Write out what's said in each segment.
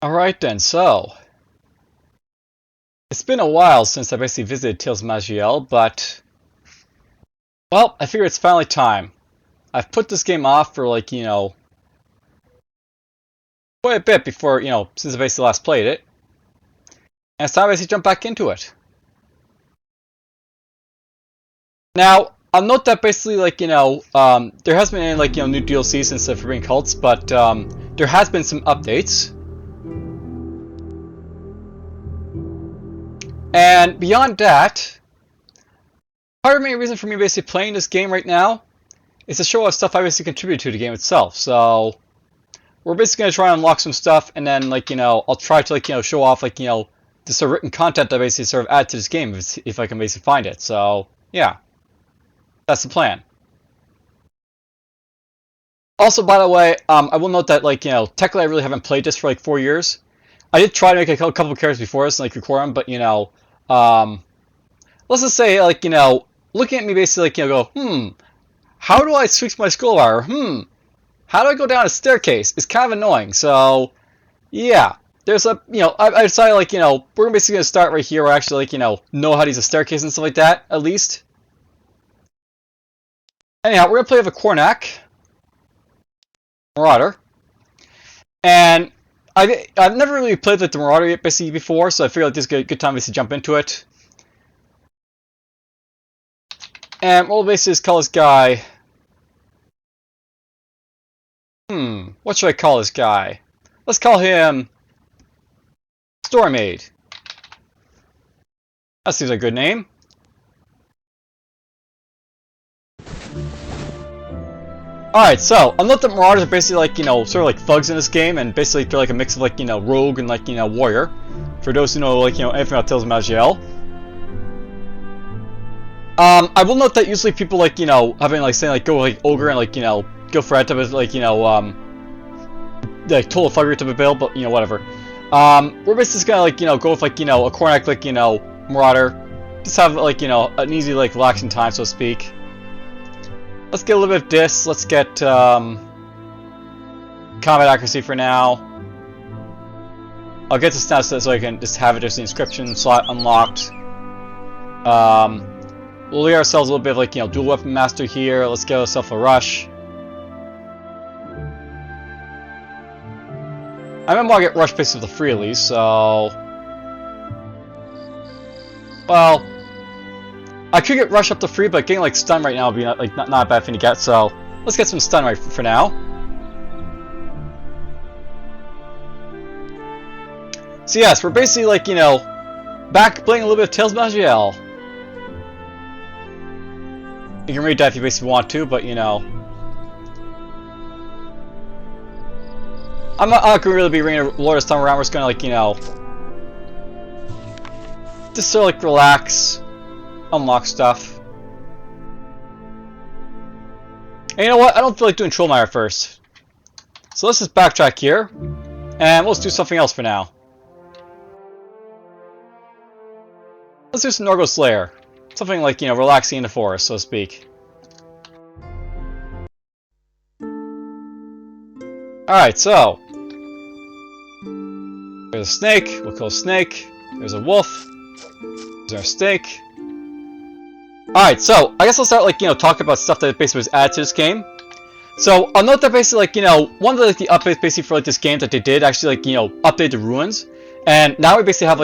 Alright then, so it's been a while since I basically visited Tales of Maj'eyal, but well, I figure it's finally time. I've put this game off for quite a bit before, since I basically last played it. And it's time to basically jump back into it. Now, I'll note that basically there has been any new DLC since the Forbidden Cults, but there has been some updates. And beyond that, part of the main reason for me basically playing this game right now is to show off stuff I basically contribute to the game itself. So we're basically gonna try and unlock some stuff, and then I'll try to show off the sort of written content I basically sort of add to this game if I can basically find it. So yeah, that's the plan. Also, by the way, I will note that technically I really haven't played this for 4 years. I did try to make a couple of characters before this and record them, but let's just say looking at me basically go, how do I switch my scroll bar? How do I go down a staircase? It's kind of annoying. So yeah, there's a I decided we're basically gonna start right here. Where I actually know how to use a staircase and stuff like that at least. Anyhow, we're gonna play with a Cornac Marauder, and I've never really played with the Marauder basically before, so I figured this is a good time to jump into it. And we'll basically just call this guy. What should I call this guy? Let's call him Storymade. That seems like a good name. Alright, so I'll note that Marauders are basically sort of like thugs in this game, and basically they're a mix of rogue and warrior. For those who know anything about Tales of Maj'eyal. I will note that usually people having saying go ogre and go for that type of total thuggery type of build, but whatever. We're basically just gonna go with a Cornac Marauder, just have an easy relaxing time, so to speak. Let's get a little bit of this. Let's get combat accuracy for now. I'll get this now so I can just have it as the inscription slot unlocked. We'll leave ourselves a little bit of dual weapon master here. Let's get ourselves a rush. I remember I'll get rush based with the free at least, so well, I could get rush up to free, but getting stun right now would be not a bad thing to get. So let's get some stun right for now. So yes, we're basically back playing a little bit of Tales of Maj'eyal. You can read that if you basically want to, but I'm not gonna really be reading Lord of Stone around. We're just gonna just sort of relax, unlock stuff. And you know what? I don't feel like doing Trollmire first. So let's just backtrack here, and we'll just do something else for now. Let's do some Norgo Slayer. Something relaxing in the forest, so to speak. Alright, so there's a snake, we'll kill a snake. There's a wolf. There's our snake. Alright, so I guess I'll start talking about stuff that basically was added to this game. So I'll note that basically one of the updates basically for this game that they did actually update the ruins. And now we basically have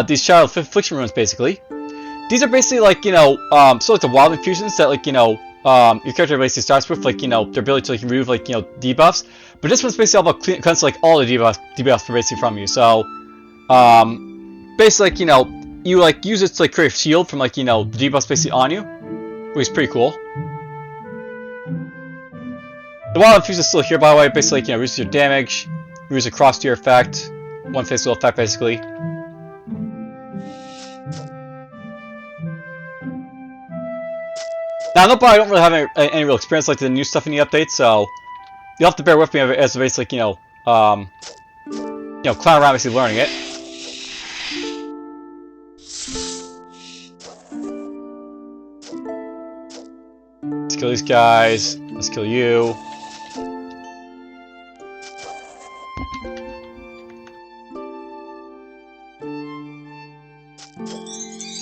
these Shadow of Affliction ruins basically. These are basically sort of the wild infusions that your character basically starts with their ability to remove debuffs. But this one's basically all about cleansing all the debuffs basically from you. So basically you use it to create a shield from the debuffs basically on you, which is pretty cool. The wild infusion is still here, by the way. Basically reduces your damage, reduces a cross to your effect, one physical effect basically. Now, I don't really have any real experience the new stuff in the update, so you'll have to bear with me as basically clown around basically learning it. Let's kill these guys. Let's kill you.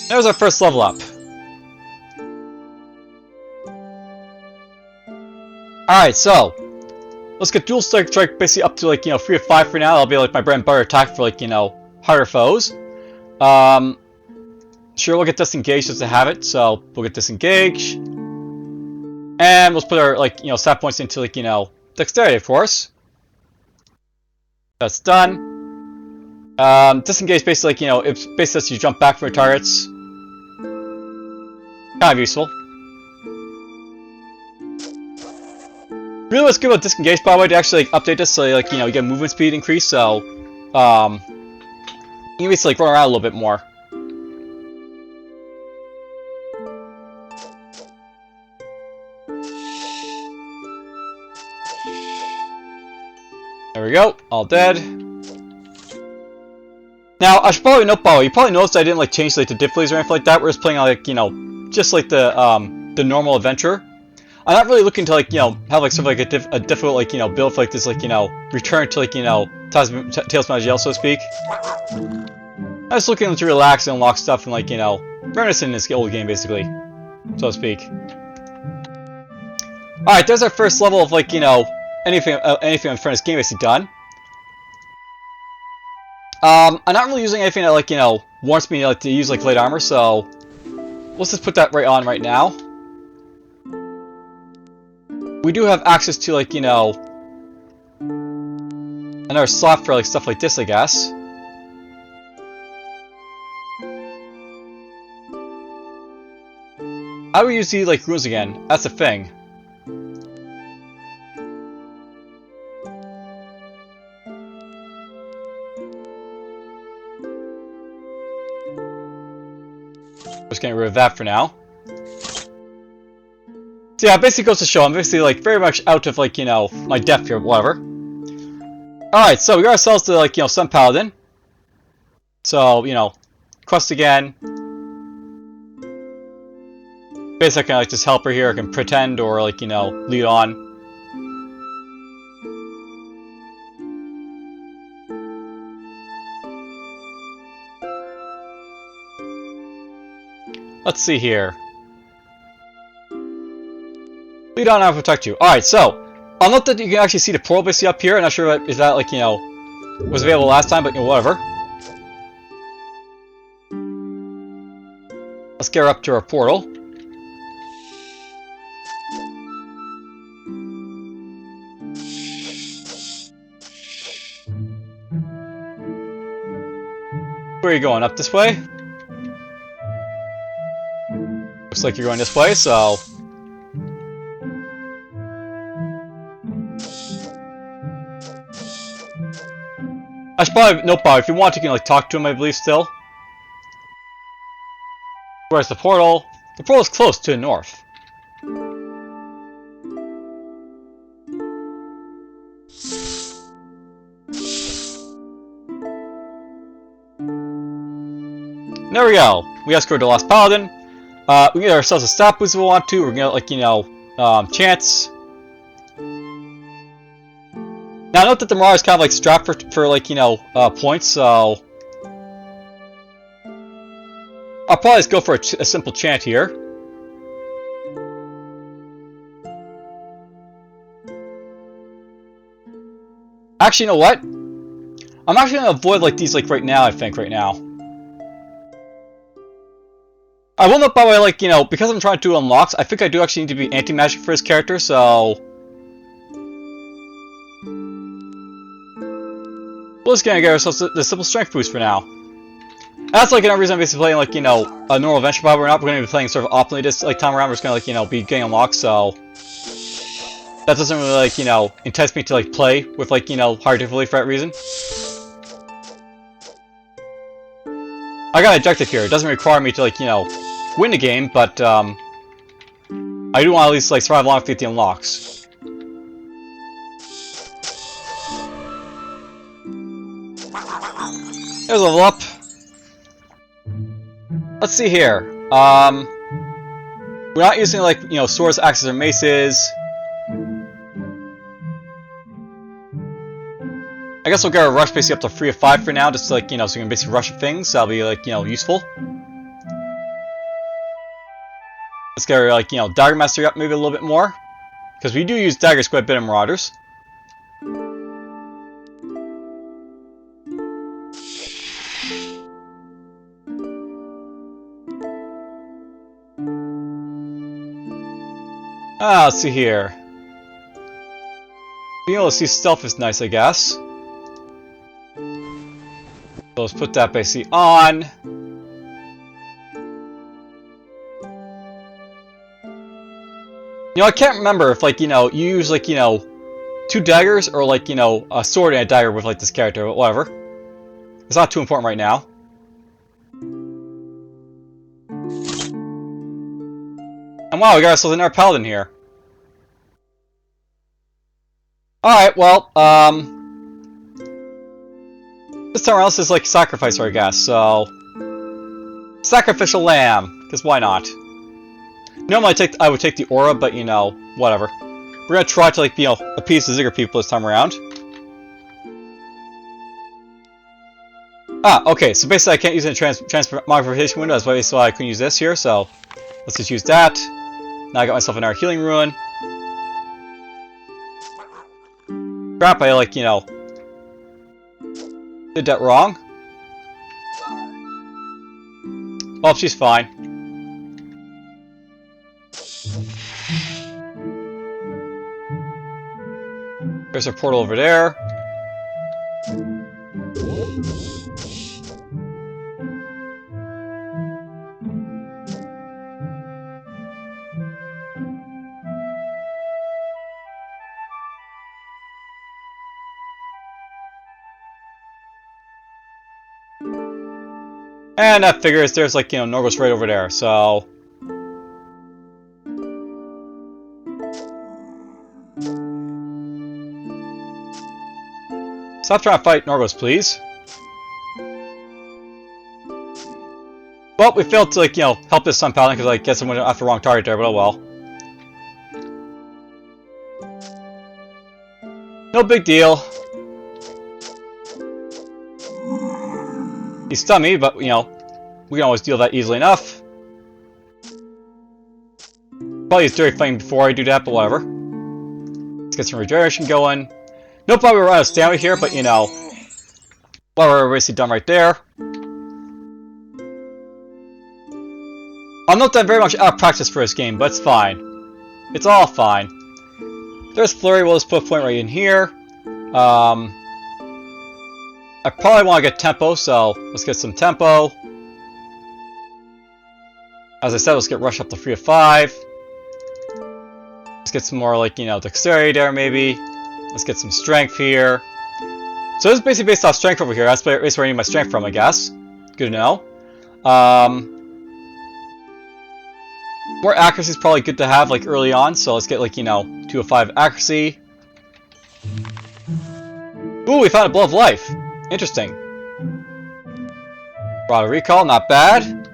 There's our first level up. Alright, so let's get dual strike basically up to like, 3 of 5 for now. That'll be like my bread and butter attack for like, harder foes. Sure, we'll get disengage just to have it, so we'll get disengage. And let's put our like, stat points into like, dexterity, of course. That's done. Disengage basically like, it basically lets you jump back from your targets. Kind of useful. Really what's good about disengage, by the way, to actually like, update this so like, you get movement speed increase, so you can basically like, run around a little bit more. There we go, all dead. Now, I should probably note, by the way, you probably noticed I didn't like change like the difficulties or anything like that. We're just playing like, just like the normal adventure. I'm not really looking to like, have like sort of like a difficult like, build for like this like, return to like, Tales of Maj'eyal, so to speak. I'm just looking to relax and unlock stuff and like, reminiscing in this old game basically, so to speak. Alright, there's our first level of like, anything in front of this game basically done. I'm not really using anything that like, wants me like, to use like light armor, so let's just put that right on right now. We do have access to like, another slot for like stuff like this, I guess. How do we use these like runes again? That's the thing. Just getting rid of that for now. So yeah, it basically goes to show I'm basically like very much out of like, my depth here, whatever. Alright, so we got ourselves to like, Sun Paladin. So, quest again. Basically I can like just help her here, I can pretend or like, lead on. Let's see here. Lead on, I'll protect you. Alright, so I'll note that you can actually see the portal basically up here. I'm not sure if that like, was available last time, but whatever. Let's get her up to our portal. Where are you going? Up this way? Looks like you're going this way, so I should probably note, Bob, if you want, you can like talk to him, I believe, still. Where's the portal? The portal is close to the north. There we go. We escorted the last paladin. We can get ourselves a stat boost if we want to. We're gonna like, chance. Now note that the Marauder is kind of like strapped for like, points, so I'll probably just go for a simple chant here. Actually, you know what? I'm actually gonna avoid like these like right now, I think, right now. I will note, by the way, like, because I'm trying to do unlocks, I think I do actually need to be anti-magic for this character, so we're just gonna get ourselves the simple strength boost for now. And that's like another reason I'm basically playing like, a normal adventure power. We're gonna be playing sort of optimally this like time around. We're just gonna like, be getting unlocked, so that doesn't really like, entice me to like play with like, hard difficulty for that reason. I got an objective here. It doesn't require me to like, win the game, but I do want to at least like survive long enough to get the unlocks. There's a level up. Let's see here. We're not using like, swords, axes, or maces. I guess we'll get our rush basically up to 3 of 5 for now, just to, like, so we can basically rush things. That'll be like, useful. Let's get our, like, Dagger Mastery up maybe a little bit more. Because we do use daggers quite a bit in Marauders. Let's see here. Being able to see stealth is nice, I guess. So let's put that basically on. I can't remember if, like, you use, like, 2 daggers or, like, a sword and a dagger with, like, this character, but whatever. It's not too important right now. And wow, we got ourselves another paladin here. Alright, well, this time around, this is like sacrifice, I guess, so... Sacrificial lamb, because why not? Normally I would take the aura, but whatever. We're gonna try to, like, appease the Ziggurar people this time around. Okay, so basically I can't use any transmogrification window, that's why I couldn't use this here, so... Let's just use that. Now I got myself another healing rune. Crap, I, like, did that wrong. Well, she's fine. There's a portal over there. And that figures there's, like, Norgos right over there, so... Stop trying to fight Norgos, please. Well, we failed to, like, help this Sun Paladin because I guess I went after the wrong target there, but oh well. No big deal. He stunned me, but, we can always deal that easily enough. Probably use Dirty Flame before I do that, but whatever. Let's get some regeneration going. No problem we're out of stamina here, but, well, we're basically done right there. I'm not that very much out of practice for this game, but it's fine. It's all fine. There's Flurry, we'll just put a point right in here. I probably want to get tempo, so let's get some tempo. As I said, let's get rush up to 3 of 5. Let's get some more, like, dexterity there, maybe. Let's get some strength here. So this is basically based off strength over here. That's where I need my strength from, I guess. Good to know. More accuracy is probably good to have, like, early on. So let's get, like, 2 of 5 accuracy. Ooh, we found a Blood of Life. Interesting. Marauder Recall, not bad.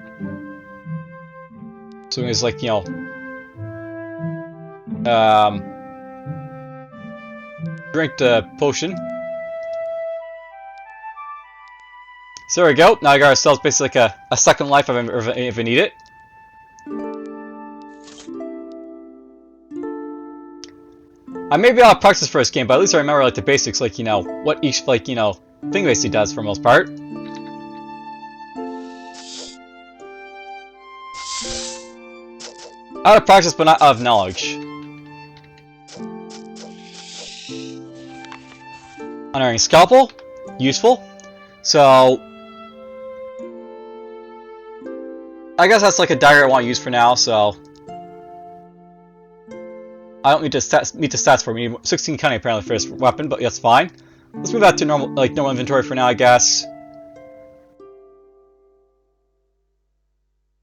So it's like, drink the potion. So there we go. Now I got ourselves basically like a second life if we need it. I may be out of practice for this game, but at least I remember, like, the basics, like, what each, like, thing basically does for the most part. Out of practice, but not out of knowledge. Unerring Scalpel, useful. So, I guess that's like a dagger I want to use for now, so... I don't meet the stats for me. 16 cunning apparently for this weapon, but that's fine. Let's move that to normal inventory for now, I guess.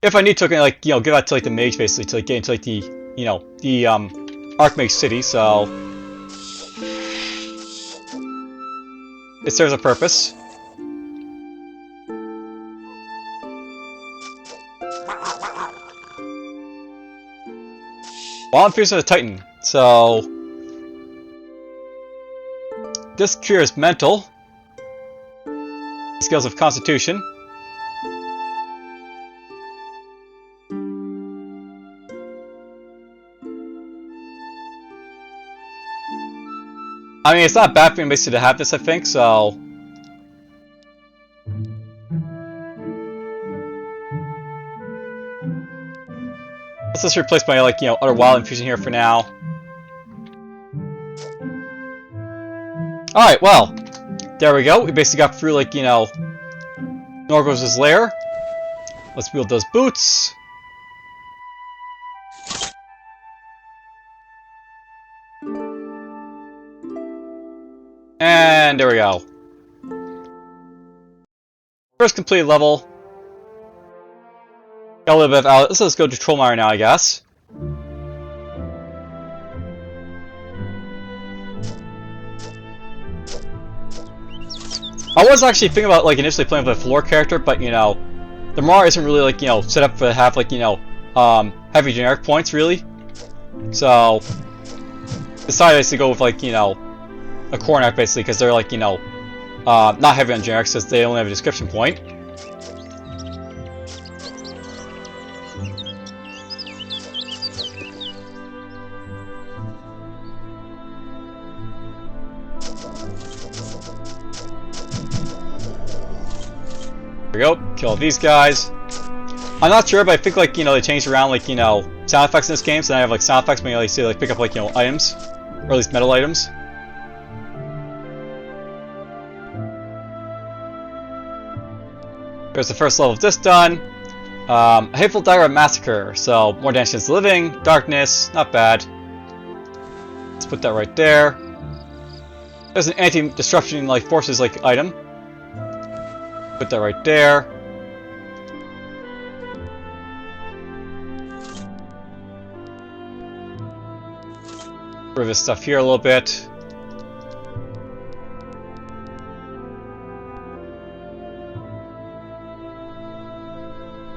If I need to, like, give that to, like, the mage basically to, like, get into, like, the Archmage city. So it serves a purpose. Well, I'm fierce as a Titan, so this cures mental, skills of Constitution, I mean, it's not bad for me basically to have this, I think, so... Let's just replace my, like, you know, other wild infusion here for now. Alright, well, there we go. We basically got through, like, you know, Norgos' lair. Let's build those boots. And there we go. First completed level. Got a little bit of out. Let's go to Trollmeyer now, I guess. I was actually thinking about, like, initially playing with a floor character, but, you know, the Marauder isn't really, like, you know, set up to have, like, you know, heavy generic points, really. So, decided to go with, like, you know, a Cornac, basically, because they're, like, you know, not heavy on generics, since they only have a description point. There we go, kill all these guys. I'm not sure, but I think, like, you know, they changed around, like, you know, sound effects in this game, so now I have, like, sound effects, maybe, like, say, like, pick up, like, you know, items, or at least metal items. There's the first level of this done. A Hateful Dagger Massacre, so more damage against the living, darkness, not bad. Let's put that right there. There's an anti-disruption, like, forces, like, item. Put that right there. Move this stuff here a little bit.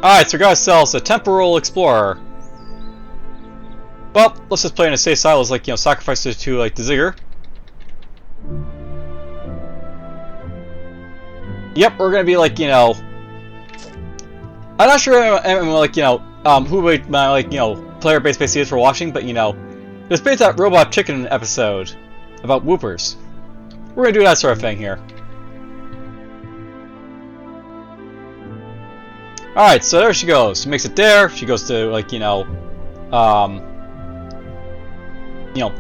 Alright, so we got ourselves a Temporal Explorer. Well, let's just play in a safe side. Let's, like, you know, sacrifice it to, like, the Zigger. Yep, we're gonna be, like, you know... I'm not sure, like, you know, who my, like, you know, player base basically is for watching, but, you know, there's been that Robot Chicken episode about whoopers. We're gonna do that sort of thing here. Alright, so there she goes. She makes it there. She goes to, like, you know,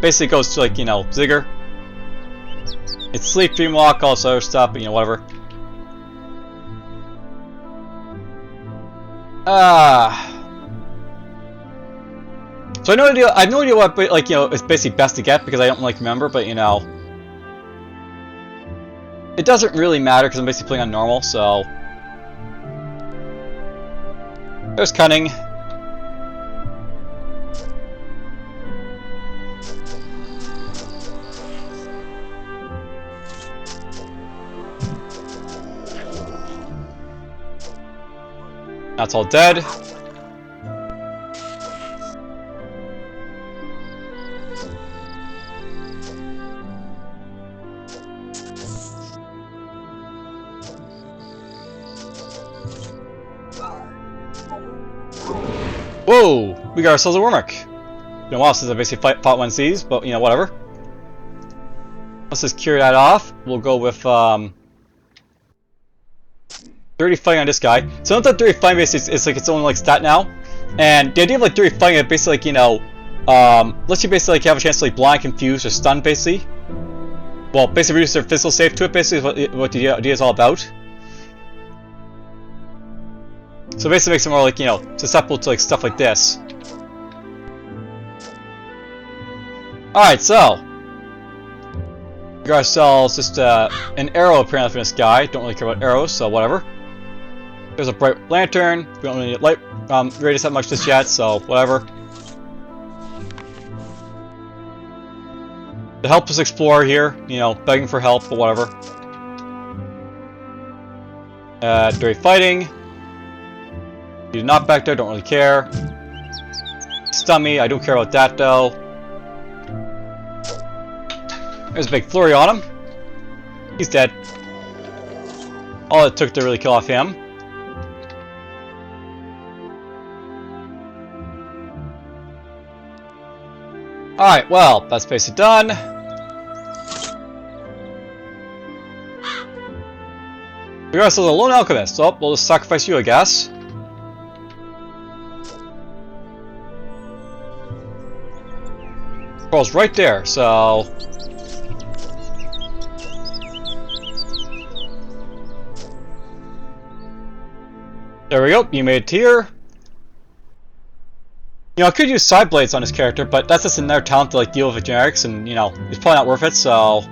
basically goes to, like, you know, Zigger. It's sleep, dream walk, all this other stuff, but, you know, whatever. So I have no idea what, like, you know, is basically best to get because I don't, like, remember, but, you know, it doesn't really matter because I'm basically playing on normal, so. There's Cunning. That's all dead. Whoa! We got ourselves a Wormuk. Been a while since I basically fought one of these, but, you know, whatever. Let's just cure that off. We'll go with 30 fighting on this guy. So not that 30 fighting basically is like its own, like, stat now. And the idea of, like, 30 fighting is basically, like, you know, lets you basically, like, have a chance to, like, blind, confuse, or stun, basically. Well, basically reduce their physical save to it, basically, is what the idea is all about. So basically makes it more, like, you know, susceptible to, like, stuff like this. Alright, so we got ourselves just an arrow apparently from this guy. Don't really care about arrows, so whatever. There's a bright lantern. We don't really need light radius that much just yet, so whatever. The helpless explorer here, you know, begging for help, but whatever. Dirty fighting. You do not back there, don't really care. Stun me, I don't care about that though. There's a big flurry on him. He's dead. All it took to really kill off him. Alright, well, that's basically done. We are still the lone alchemist. So we'll just sacrifice you, I guess. Pearl's right there, so... There we go, you made it here. You know, I could use side blades on this character, but that's just another talent to like deal with generics, and you know, it's probably not worth it, so...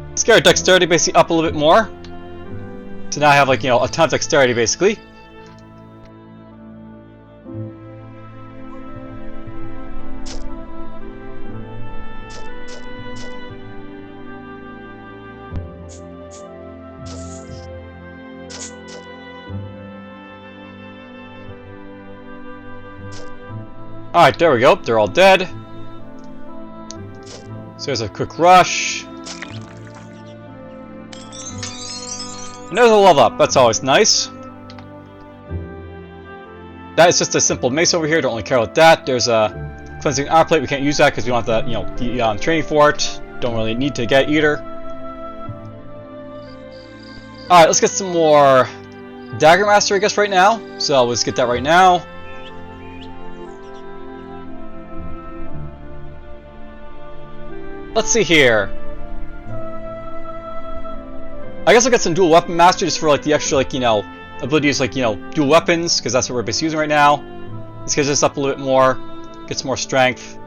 Let's get our dexterity basically up a little bit more. So now I have like, you know, a ton of dexterity basically. Alright, there we go. They're all dead. So there's a quick rush. And there's a level up. That's always nice. That is just a simple mace over here. Don't really care about that. There's a cleansing armor plate. We can't use that because we want the, you know, the training for it. Don't really need to get it either. Alright, let's get some more Dagger Master, I guess, right now. So let's get that right now. Let's see here. I guess I'll get some dual weapon master just for like the extra, like, you know, ability to use like, you know, dual weapons, because that's what we're basically using right now. Let's get this up a little bit more, get some more strength.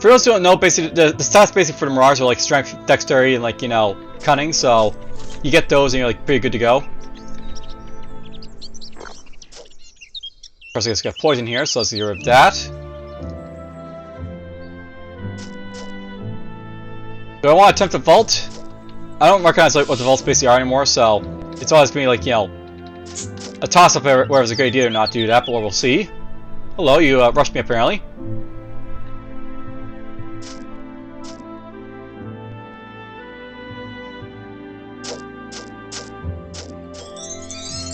For those who don't know, basically the stats basically for the Marauders are like strength, dexterity, and like, you know, cunning. So you get those and you're like pretty good to go. Of course, I guess we got poison here, so let's get rid of that. Do I want to attempt the vault? I don't recognize like what the vaults basically are anymore, so it's always gonna be like, you know, a toss-up whether it's a good idea or not to do that, but we'll see. Hello, you rushed me apparently.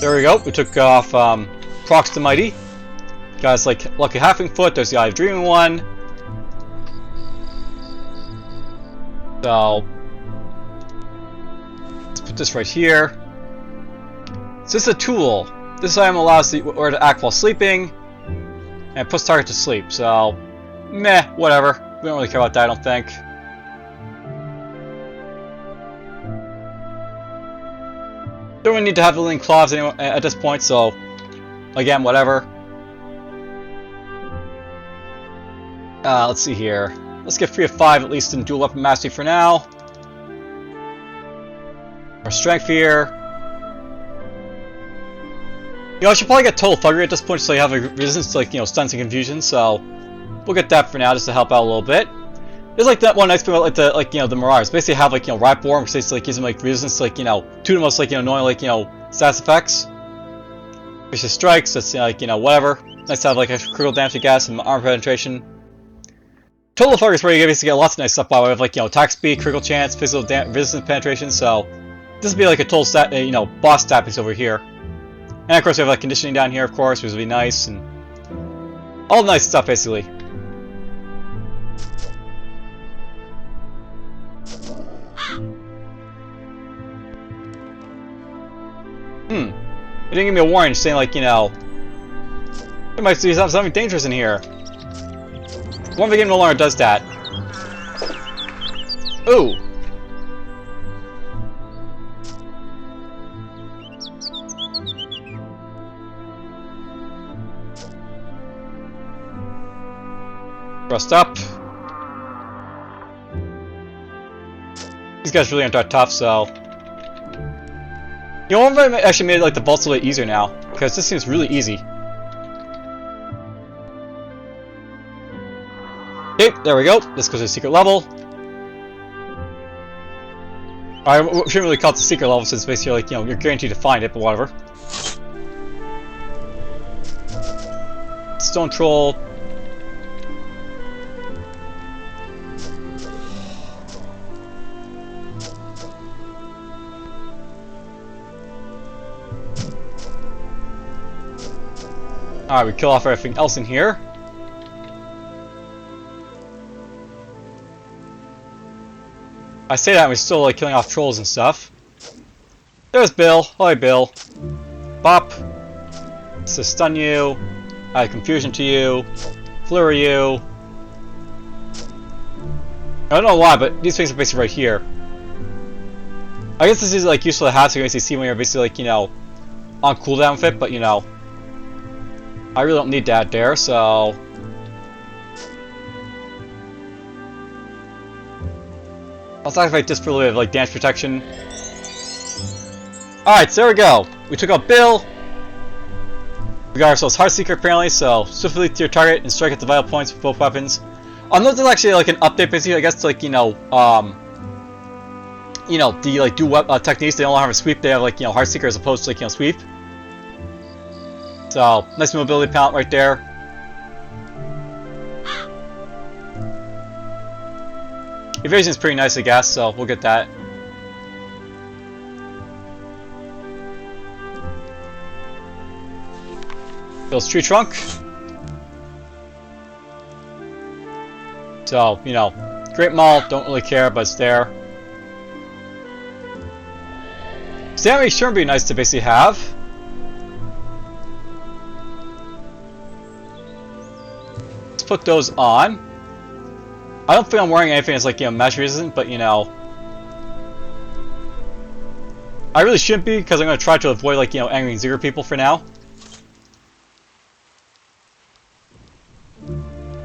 There we go. We took off Prox the Mighty. Got us like Lucky Halfling Foot. There's the Eye of Dreaming one. So let's put this right here. So this is a tool. This item allows the or to act while sleeping, and it puts target to sleep. So, meh, whatever. We don't really care about that, I don't think. Don't really need to have the living claws anyway, at this point. So, again, whatever. Let's see here. Let's get 3 of 5 at least in dual weapon mastery for now. Our strength here. You know, I should probably get total thuggery at this point so you have a resistance to like, you know, stuns and confusion. So we'll get that for now just to help out a little bit. There's like that one nice thing about like you know, the Marauders. Basically have like, you know, Ripe War, which basically like, gives them like resistance to like, you know, 2 of the most like, you know, annoying like, you know, stats effects. Vicious strikes, that's like, you know, whatever. Nice to have like extra critical damage to gas and armor penetration. Total thuggery is where you basically get lots of nice stuff by way of like, you know, attack speed, critical chance, physical resistance penetration. So this would be like a total stat, you know, boss stat piece over here. And of course we have like conditioning down here, of course, which would be nice, and all nice stuff basically. It didn't give me a warning saying like, you know, it might be something dangerous in here. One of the game no longer does that. Ooh. Rust up. These guys really aren't that tough, so... You know, I've actually made like the vaults a little easier now, because this seems really easy. Okay, there we go. This goes to the secret level. I shouldn't really call it the secret level since basically like, you know, you're guaranteed to find it, but whatever. Stone Troll. Alright, we kill off everything else in here. I say that and we're still like killing off trolls and stuff. There's Bill. Hi, Bill. Bop. To stun you. Add confusion to you. Flurry you. I don't know why, but these things are basically right here. I guess this is like useful to have so you can basically see when you're basically like, you know, on cooldown with it, but you know, I really don't need that there, so. Let's activate this for a little bit of like damage protection. Alright, so there we go. We took out Bill. We got ourselves Heartseeker apparently, so swiftly to your target and strike at the vital points with both weapons. I know there's actually like an update basically, I guess, to like, the like dual techniques. They don't have a sweep, they have like, Heartseeker as opposed to like, sweep. So, nice mobility palette right there. Evasion is pretty nice, I guess, so we'll get that. Bill's tree trunk. So, Great Maul, don't really care, but it's there. Stamina sure would be nice to basically have. Let's put those on. I don't think I'm wearing anything that's like, match resistant, but I really shouldn't be, because I'm going to try to avoid like, angering Zero people for now.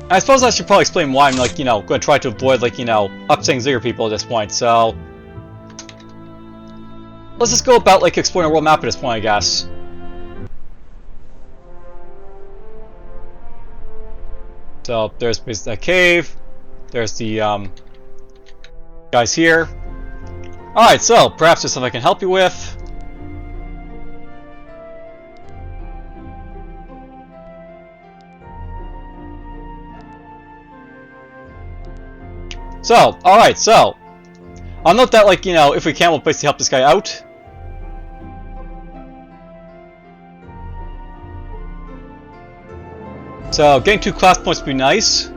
I suppose I should probably explain why I'm like, going to try to avoid like, upsetting Zero people at this point, so. Let's just go about like exploring a world map at this point, I guess. So, there's that cave. There's the guys here. Alright, so perhaps there's something I can help you with. So, alright, so I'll note that, like, if we can, we'll basically help this guy out. So, getting 2 class points would be nice.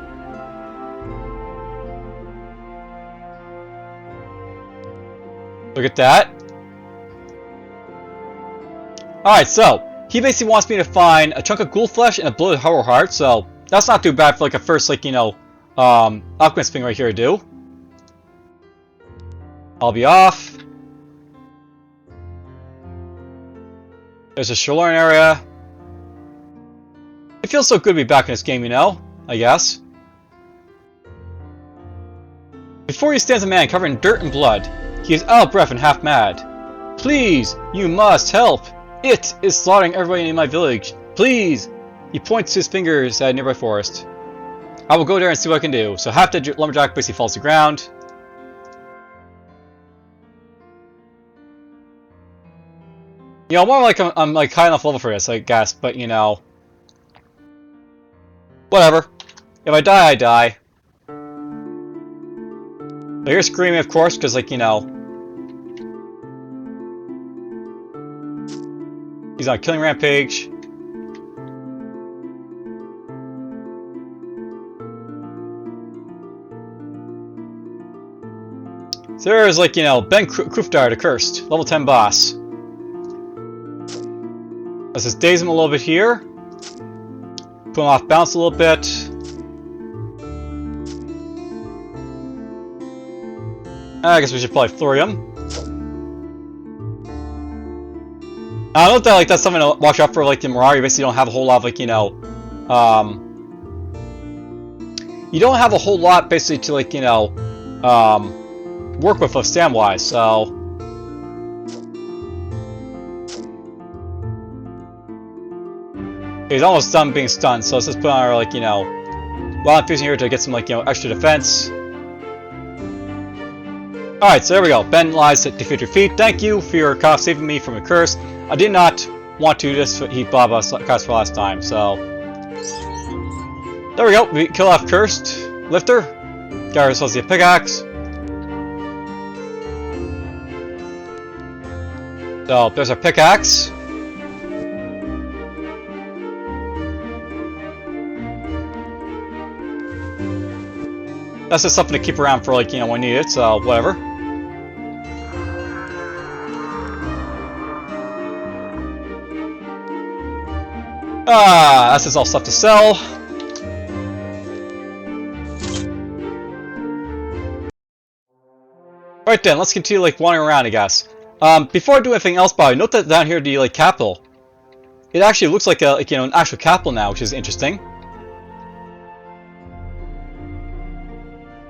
Look at that. Alright, so he basically wants me to find a chunk of ghoul flesh and a bloated horror heart, so that's not too bad for like a first, like, alchemist thing right here to do. I'll be off. There's a Shalorn area. It feels so good to be back in this game, I guess. Before you stands a man covered in dirt and blood. He is out of breath and half mad. Please, you must help. It is slaughtering everybody in my village. Please. He points his fingers at a nearby forest. I will go there and see what I can do. So half dead lumberjack basically falls to the ground. More like I'm like high enough level for this, I guess, but whatever. If I die, I die. So here's screaming, of course, because like, he's on a killing rampage. So there's like, Ben Krufdar, the Cursed, level 10 boss. Let's just daze him a little bit here. Put him off balance a little bit. I guess we should probably flurry him. I don't know that that's something to watch out for, like the Marauder. You basically don't have a whole lot of like, you don't have a whole lot basically to like, work with stam wise, so. He's almost done being stunned, so let's just put on our like, wild infusion here to get some like, extra defense. Alright, so there we go. Ben lies at defeat your feet. Thank you for your cough saving me from a curse. I did not want to do this heat Bob cuss for last time, so. There we go. We kill off Cursed. Lifter. Got ourselves the pickaxe. So, there's our pickaxe. That's just something to keep around for, like, when we need it, so whatever. Ah, that's just all stuff to sell. Right then, let's continue like wandering around, I guess. Before I do anything else, by note that down here the like capital, it actually looks like a an actual capital now, which is interesting.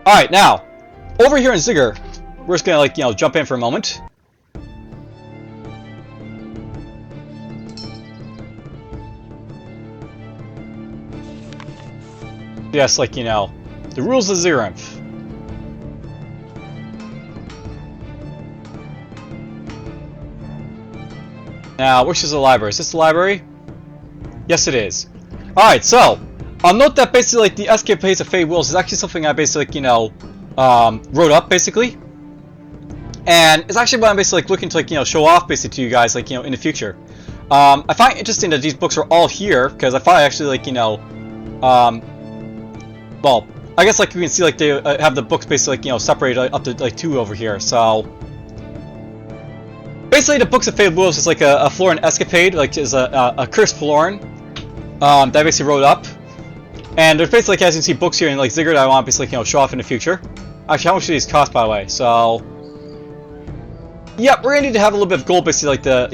All right, now over here in Ziggur, we're just gonna like jump in for a moment. Yes, like the rules of Ziggur. Now, which is the library? Is this the library? Yes, it is. Alright, so, I'll note that basically, like, the escapades of Fey Wills is actually something I basically, wrote up, basically. And it's actually what I'm basically, like, looking to, like, show off, basically, to you guys, like, in the future. I find it interesting that these books are all here, because I find actually, like, well, I guess, like, you can see, like, they have the books basically, like, separated up to, like, 2 over here, so... Basically, the Books of Fey Wolves is like a Floran escapade, like is a cursed Floran that I basically wrote up. And there's basically, like, as you can see, books here in like Ziggur that I want to basically show off in the future. Actually, how much do these cost, by the way? So, yeah, we're gonna need to have a little bit of gold, basically, like the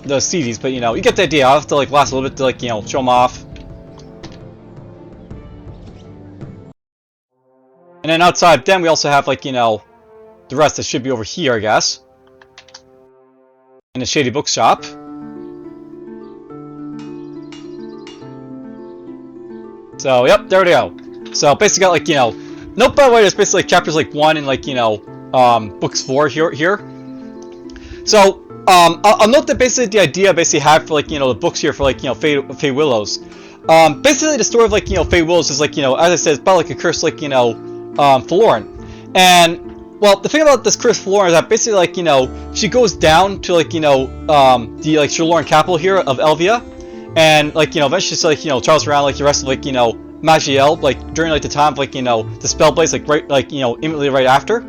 the CDs, but you get the idea. I'll have to like last a little bit to like show them off. And then outside, then we also have like the rest that should be over here, I guess. In the Shady Bookshop. So, yep, there we go. So, basically got, like, note, by the way, there's basically, like, chapters, like, 1 and, like, books 4 here. So, I'll note that basically the idea I basically had for, like, the books here for, like, Fey Willows. Basically, the story of, like, Fey Willows is, like, as I said, it's about, like, a cursed, like, Floran. And, well, the thing about this cursed Floran is that basically, like, she goes down to, like, the, like, Shaloran capital here of Elvia. And, like, eventually she's, like, travels around, like, the rest of, like, Maj'eyal, like, during, like, the time of, like, the Spellblades, like, right, like, immediately right after.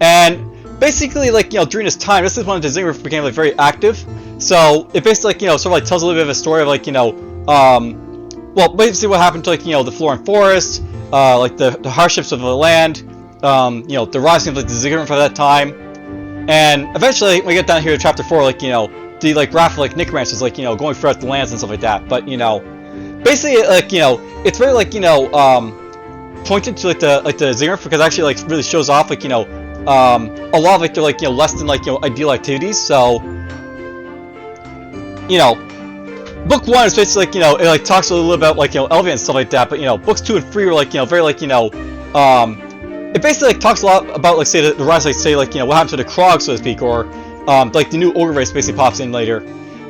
And, basically, like, during this time, this is when the Ziggur became, like, very active. So, it basically, like, sort of, like, tells a little bit of a story of, like, well, basically what happened to, like, the Floran Forest, like, the hardships of the land, the rising of, like, the Ziggur for that time. And, eventually, when we get down here to chapter 4, like, the like wrath of like necromancers, like going throughout the lands and stuff like that. But basically, like it's very like pointed to like the Ziggur, because it actually like really shows off like a lot of like their like less than like ideal activities. So book 1 is basically like it like talks a little about like Elvia and stuff like that. But books 2 and 3 are like very like it basically like talks a lot about like say the rise, like say like what happened to the Krog, so to speak, or like the new ogre race basically pops in later,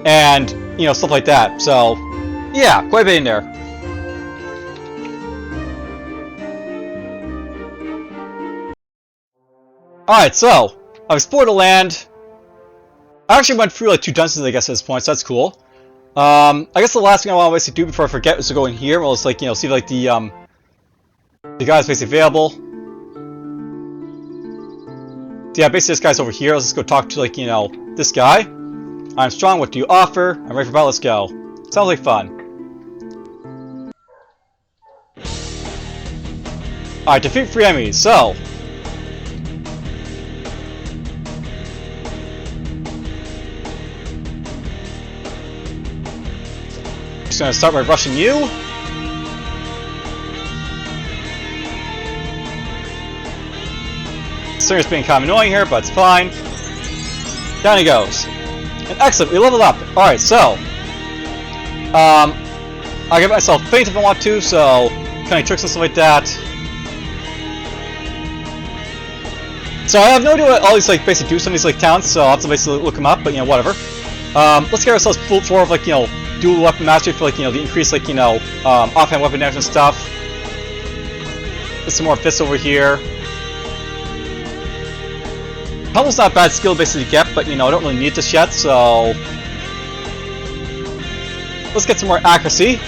and stuff like that. So yeah, quite a bit in there. Alright, so I've explored the land. I actually went through like 2 dungeons, I guess, at this point, so that's cool. I guess the last thing I want to basically do before I forget is to go in here. Well, it's like see if like the guy's basically available. So yeah, basically this guy's over here. Let's just go talk to like this guy. I'm strong. What do you offer? I'm ready for battle. Let's go. Sounds like fun. Alright, defeat 3 enemies. So just gonna start by rushing you. It's being kind of annoying here, but it's fine. Down he goes. And excellent, we leveled up. Alright, so I'll give myself faint if I want to, so kind of tricks and stuff like that. So I have no idea what all these like basically do, some of these like talents, so I'll have to basically look them up, but whatever. Let's get ourselves full floor of like dual weapon mastery for like the increased like offhand weapon damage and stuff. Get some more fists over here. Pummel's not bad skill basically to get, but I don't really need this yet, so let's get some more accuracy.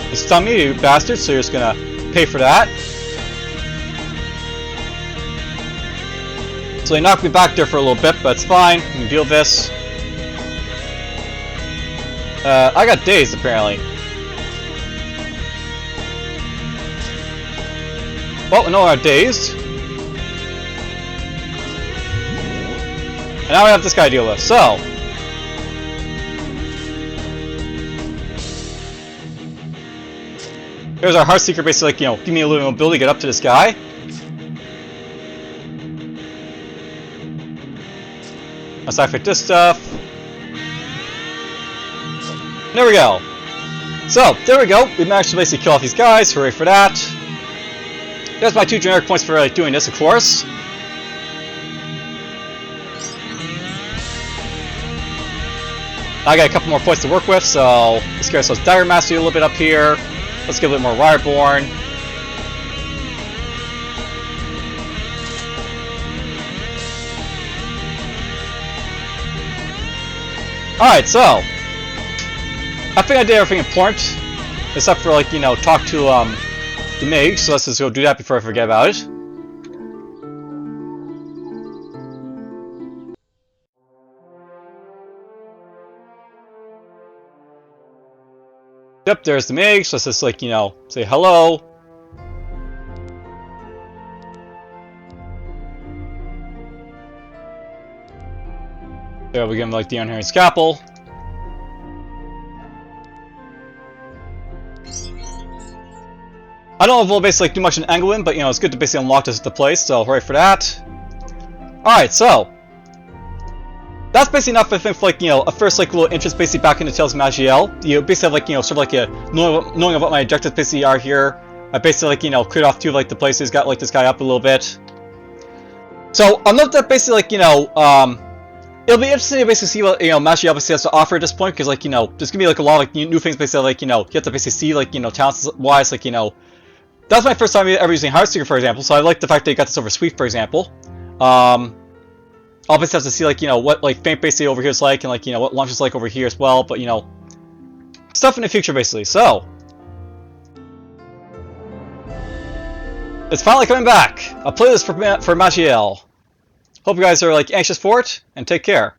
You stun me, you bastard, so you're just gonna pay for that. So they knocked me back there for a little bit, but it's fine. We can deal with this. I got dazed, apparently. Well, no, I'm dazed. And now we have this guy to deal with, so... Here's our Heartseeker, basically, like, you know, give me a little mobility, get up to this guy. Let's activate this stuff. There we go. So, there we go. We managed to basically kill off these guys. Hooray for that. There's my 2 generic points for like, doing this, of course. I got a couple more points to work with, so let's get ourselves Dire Mastery a little bit up here. Let's get a little more Wireborn. Alright, so I think I did everything important, except for, like, you know, talk to the mage, so let's just go do that before I forget about it. Yep, there's the mage, so let's just, like, you know, say hello. There we give him, like, the Unhurried Scalpel. I don't know if we'll basically like, do much in Anglin, but you know, it's good to basically unlock the place, so hooray for that. Alright, so that's basically enough, I think, for like, you know, a first like little interest basically back into Tales of Maj'eyal. You basically have like, you know, sort of like a knowing of what my objectives basically are here. I basically like, you know, cleared off 2 of like the places, got like this guy up a little bit. So I'll note that basically like, you know, it'll be interesting to basically see what, you know, Maj'eyal basically has to offer at this point, because like, you know, there's gonna be like a lot of like, new things basically like, you know, you have to basically see like, you know, talents wise, like, you know, that's my first time ever using Heartseeker, for example, so I like the fact that you got this over Sweep, for example. I'll basically have to see, like, you know, what, like, Faint basically over here is like, and, like, you know, what Launch is like over here as well, but, you know, stuff in the future, basically, so. It's finally coming back! I'll play this for Maj'eyal. Hope you guys are, like, anxious for it, and take care.